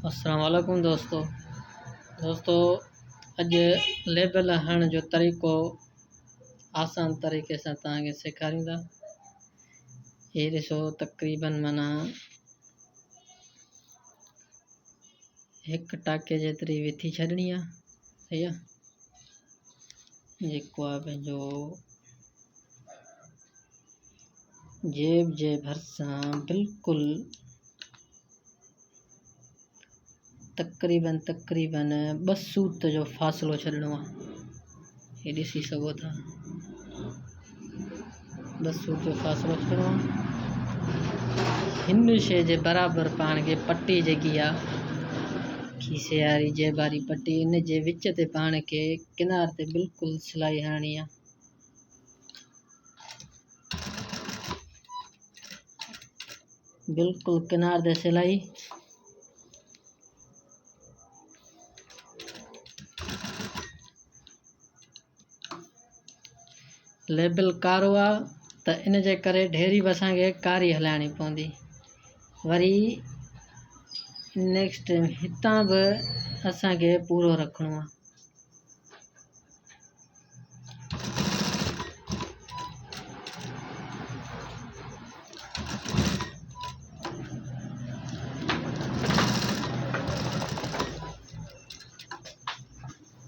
अस्सलाम वालेकुम दोस्तों अज लेबल हण जो तरीक़ो आसान तरीक़े से तव्हांखे सेखारींदा। ये ॾिसो तक़रीबन माना एक टाके जेतरी विथी छॾणी आहे। सही आहे। जेको आहे पंहिंजो जेब जे भरिसां बिल्कुल तक़रीबन 2 सूत जो फ़ासिलो छॾणो आहे। ये ॾिसी सघो था, 2 सूत जो फ़ासिलो छॾणो आहे। हिन शइ जे बराबर पाण खे पट्टी जेकी आहे खीसे वारी जेब वारी पट्टी, इन जे विच ते पाण खे किनार ते बिल्कुल सिलाई हणणी आहे। बिल्कुल किनार ते सिलाई। लेबल कारो आहे त इन जे करे ढेरी बि असांखे कारी हलाइणी पवंदी। वरी नेक्स्ट हितां बि असांखे पूरो रखिणो आहे।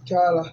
चला